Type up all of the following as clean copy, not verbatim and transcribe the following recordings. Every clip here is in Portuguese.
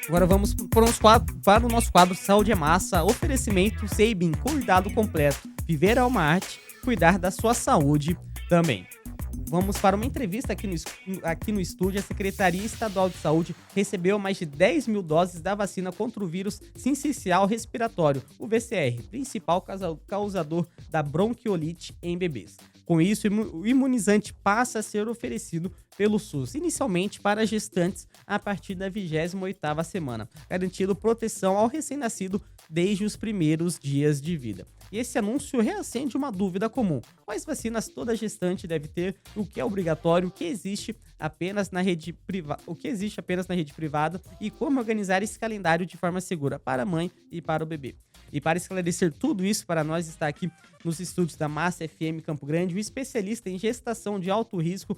Agora vamos para o nosso quadro Saúde é Massa, oferecimento Seibin, cuidado completo, viver ao arte, cuidar da sua saúde também. Vamos para uma entrevista aqui no estúdio. A Secretaria Estadual de Saúde recebeu mais de 10 mil doses da vacina contra o vírus sincicial respiratório, o VCR, principal causador da bronquiolite em bebês. Com isso, o imunizante passa a ser oferecido pelo SUS, inicialmente para gestantes a partir da 28ª semana, garantindo proteção ao recém-nascido desde os primeiros dias de vida. E esse anúncio reacende uma dúvida comum: quais vacinas toda gestante deve ter, o que é obrigatório, o que existe apenas na rede privada e como organizar esse calendário de forma segura para a mãe e para o bebê. E para esclarecer tudo isso para nós está aqui nos estúdios da Massa FM Campo Grande o especialista em gestação de alto risco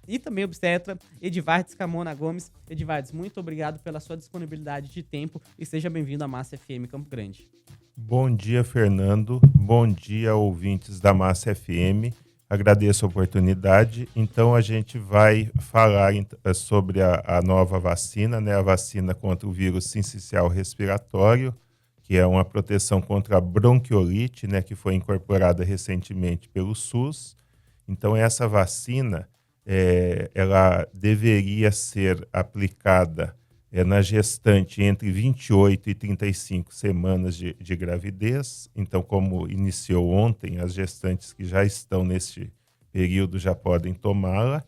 e também obstetra, Edivardes Camona Gomes. Edivardes, muito obrigado pela sua disponibilidade de tempo e seja bem-vindo à Massa FM Campo Grande. Bom dia, Fernando. Bom dia, ouvintes da Massa FM. Agradeço a oportunidade. Então, a gente vai falar sobre a nova vacina, né? A vacina contra o vírus sincicial respiratório, que é uma proteção contra a bronquiolite, né? Que foi incorporada recentemente pelo SUS. Então, essa vacina, ela deveria ser aplicada na gestante entre 28 e 35 semanas de gravidez. Então, como iniciou ontem, as gestantes que já estão nesse período já podem tomá-la.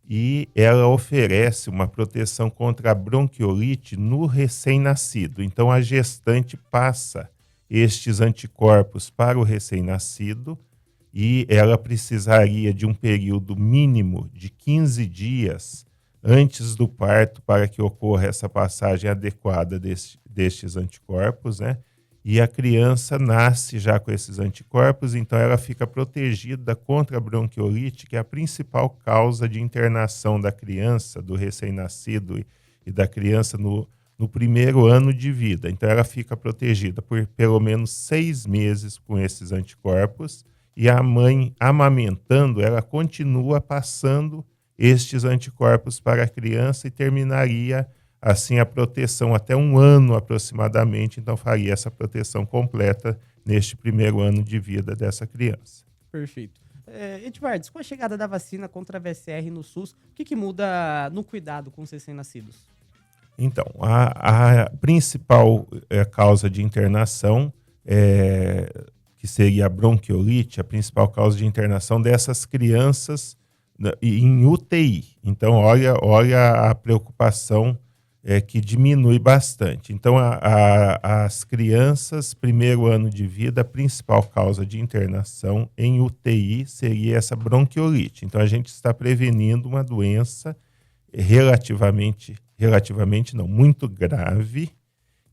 E ela oferece uma proteção contra a bronquiolite no recém-nascido. Então, a gestante passa estes anticorpos para o recém-nascido e ela precisaria de um período mínimo de 15 dias antes do parto para que ocorra essa passagem adequada destes anticorpos, né? E a criança nasce já com esses anticorpos, então ela fica protegida contra a bronquiolite, que é a principal causa de internação da criança, do recém-nascido e da criança no primeiro ano de vida. Então ela fica protegida por pelo menos 6 meses com esses anticorpos e a mãe amamentando, ela continua passando estes anticorpos para a criança e terminaria assim a proteção até 1 ano aproximadamente, então faria essa proteção completa neste primeiro ano de vida dessa criança. Perfeito. Edvardes, com a chegada da vacina contra a VCR no SUS, o que muda no cuidado com os recém-nascidos? Então, a principal causa de internação, que seria a bronquiolite, a principal causa de internação dessas crianças em UTI. Então, olha a preocupação que diminui bastante. Então, as crianças, primeiro ano de vida, a principal causa de internação em UTI seria essa bronquiolite. Então, a gente está prevenindo uma doença relativamente não, muito grave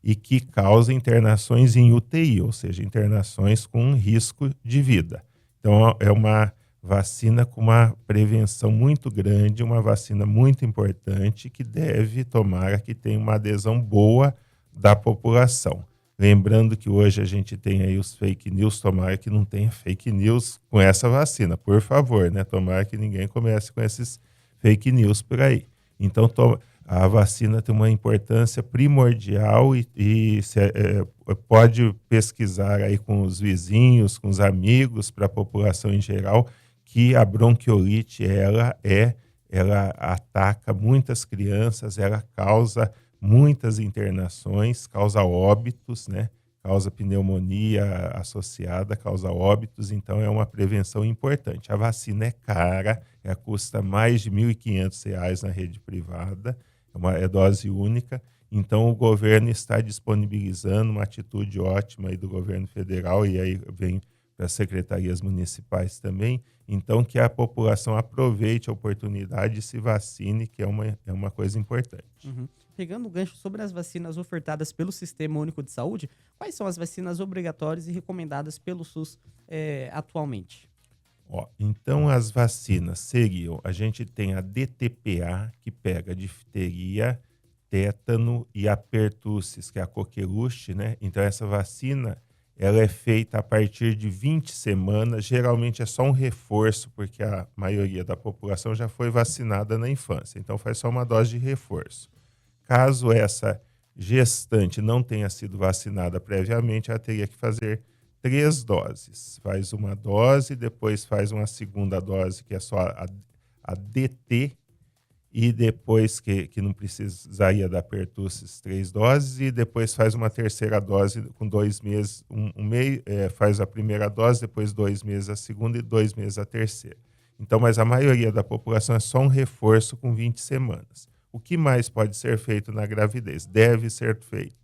e que causa internações em UTI, ou seja, internações com risco de vida. Então, é uma vacina com uma prevenção muito grande, uma vacina muito importante que deve tomar, que tem uma adesão boa da população. Lembrando que hoje a gente tem aí os fake news, tomara que não tenha fake news com essa vacina, por favor, né? Tomara que ninguém comece com esses fake news por aí. Então, a vacina tem uma importância primordial e pode pesquisar aí com os vizinhos, com os amigos, para a população em geral, que a bronquiolite, ela ataca muitas crianças, ela causa muitas internações, causa óbitos, né? Causa pneumonia associada, causa óbitos, então é uma prevenção importante. A vacina é cara, custa mais de R$ 1.500 na rede privada, é dose única, então o governo está disponibilizando uma atitude ótima aí do governo federal, e aí vem para as secretarias municipais também, então que a população aproveite a oportunidade e se vacine, que é uma coisa importante. Uhum. Pegando o gancho sobre as vacinas ofertadas pelo Sistema Único de Saúde, quais são as vacinas obrigatórias e recomendadas pelo SUS atualmente? Então as vacinas seriam, a gente tem a DTPA, que pega difteria, tétano e a pertussis, que é a coqueluche, né? Então essa vacina, ela é feita a partir de 20 semanas, geralmente é só um reforço, porque a maioria da população já foi vacinada na infância, então faz só uma dose de reforço. Caso essa gestante não tenha sido vacinada previamente, ela teria que fazer 3 doses. Faz uma dose, depois faz uma segunda dose, que é só a DT, e depois que não precisaria da pertussis 3 doses, e depois faz uma terceira dose com 2 meses, faz a primeira dose, depois 2 meses a segunda e 2 meses a terceira. Então, mas a maioria da população é só um reforço com 20 semanas. O que mais pode ser feito na gravidez? Deve ser feito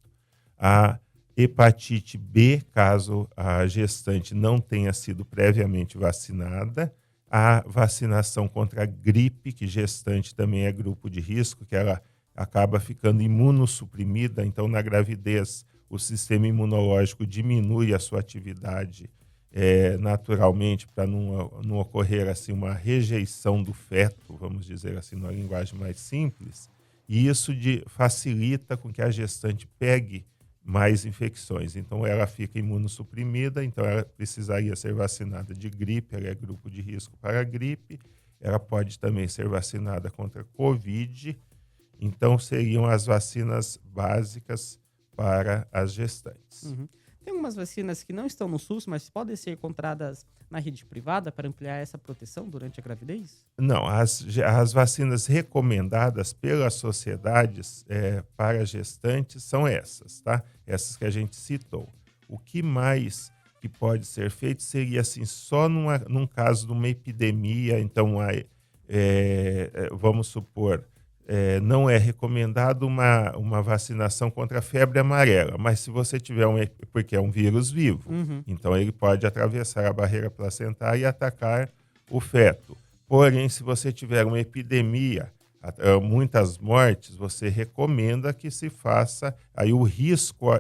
a hepatite B, caso a gestante não tenha sido previamente vacinada, a vacinação contra a gripe, que gestante também é grupo de risco, que ela acaba ficando imunossuprimida, então na gravidez o sistema imunológico diminui a sua atividade naturalmente, para não ocorrer assim uma rejeição do feto, vamos dizer assim, numa linguagem mais simples, e isso facilita com que a gestante pegue mais infecções. Então, ela fica imunossuprimida, então ela precisaria ser vacinada de gripe, ela é grupo de risco para a gripe, ela pode também ser vacinada contra Covid, então seriam as vacinas básicas para as gestantes. Uhum. Tem algumas vacinas que não estão no SUS, mas podem ser encontradas na rede privada para ampliar essa proteção durante a gravidez? Não, as vacinas recomendadas pelas sociedades para gestantes são essas, tá? Essas que a gente citou. O que mais que pode ser feito seria assim, só num caso de uma epidemia, então vamos supor, não é recomendado uma vacinação contra a febre amarela, mas se você tiver porque é um vírus vivo, então ele pode atravessar a barreira placentária e atacar o feto. Porém, se você tiver uma epidemia, muitas mortes, você recomenda que se faça, aí o risco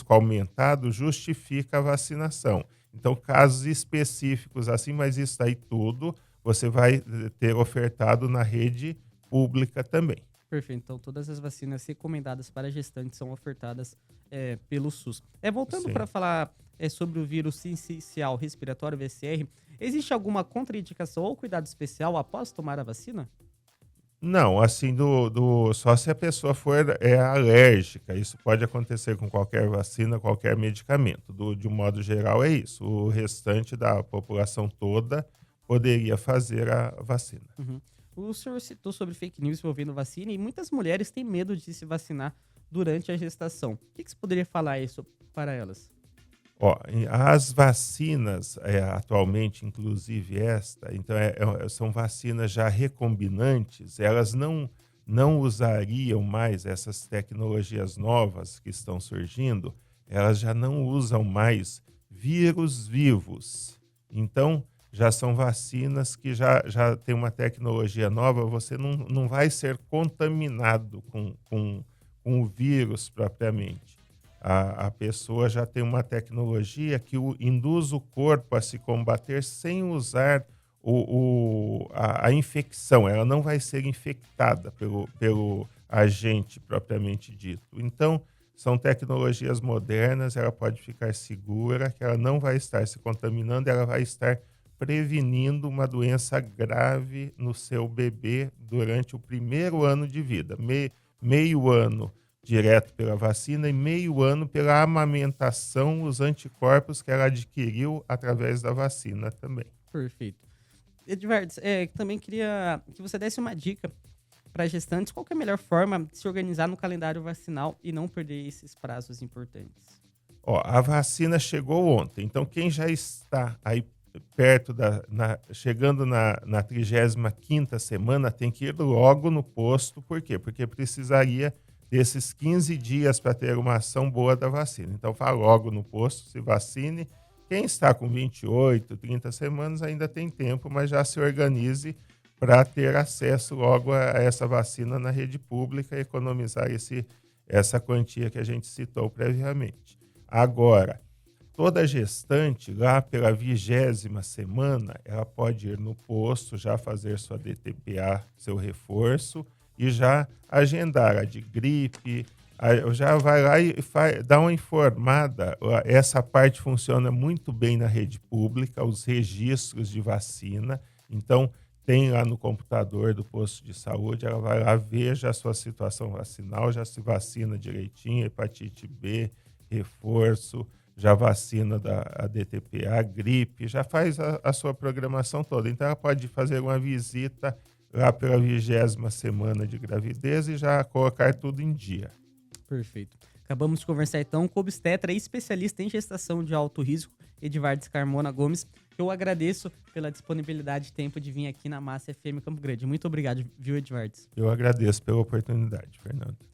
aumentado justifica a vacinação. Então, casos específicos assim, mas isso aí tudo você vai ter ofertado na rede pública também. Perfeito. Então, todas as vacinas recomendadas para gestantes são ofertadas pelo SUS. Voltando para falar sobre o vírus sincicial respiratório, VSR, existe alguma contraindicação ou cuidado especial após tomar a vacina? Não, assim, só se a pessoa for alérgica. Isso pode acontecer com qualquer vacina, qualquer medicamento. De um modo geral, é isso. O restante da população toda poderia fazer a vacina. Uhum. O senhor citou sobre fake news envolvendo vacina e muitas mulheres têm medo de se vacinar durante a gestação. O que você poderia falar isso para elas? As vacinas, atualmente, inclusive então são vacinas já recombinantes, elas não usariam mais essas tecnologias novas que estão surgindo, elas já não usam mais vírus vivos. Então, já são vacinas que já tem uma tecnologia nova, você não vai ser contaminado com o vírus propriamente. A pessoa já tem uma tecnologia que induz o corpo a se combater sem usar a infecção. Ela não vai ser infectada pelo agente propriamente dito. Então, são tecnologias modernas, ela pode ficar segura, que ela não vai estar se contaminando, ela vai estar prevenindo uma doença grave no seu bebê durante o primeiro ano de vida. Meio ano direto pela vacina e meio ano pela amamentação, os anticorpos que ela adquiriu através da vacina também. Perfeito. Edvardes, também queria que você desse uma dica para gestantes. Qual que é a melhor forma de se organizar no calendário vacinal e não perder esses prazos importantes? A vacina chegou ontem, então quem já está aí perto chegando na 35ª semana tem que ir logo no posto. Por quê? Porque precisaria desses 15 dias para ter uma ação boa da vacina. Então, vá logo no posto, se vacine. Quem está com 28, 30 semanas ainda tem tempo, mas já se organize para ter acesso logo a essa vacina na rede pública e economizar essa quantia que a gente citou previamente. Agora, toda gestante, lá pela 20ª semana, ela pode ir no posto, já fazer sua DTPA, seu reforço, e já agendar a de gripe, já vai lá e dá uma informada. Essa parte funciona muito bem na rede pública, os registros de vacina. Então, tem lá no computador do posto de saúde, ela vai lá, veja a sua situação vacinal, já se vacina direitinho, hepatite B, reforço, já vacina a DTPA, gripe, já faz a sua programação toda. Então, ela pode fazer uma visita lá pela 20ª semana de gravidez e já colocar tudo em dia. Perfeito. Acabamos de conversar então com o obstetra e especialista em gestação de alto risco, Edvardes Carmona Gomes. Eu agradeço pela disponibilidade de tempo de vir aqui na Massa FM Campo Grande. Muito obrigado, viu, Edvardes? Eu agradeço pela oportunidade, Fernando.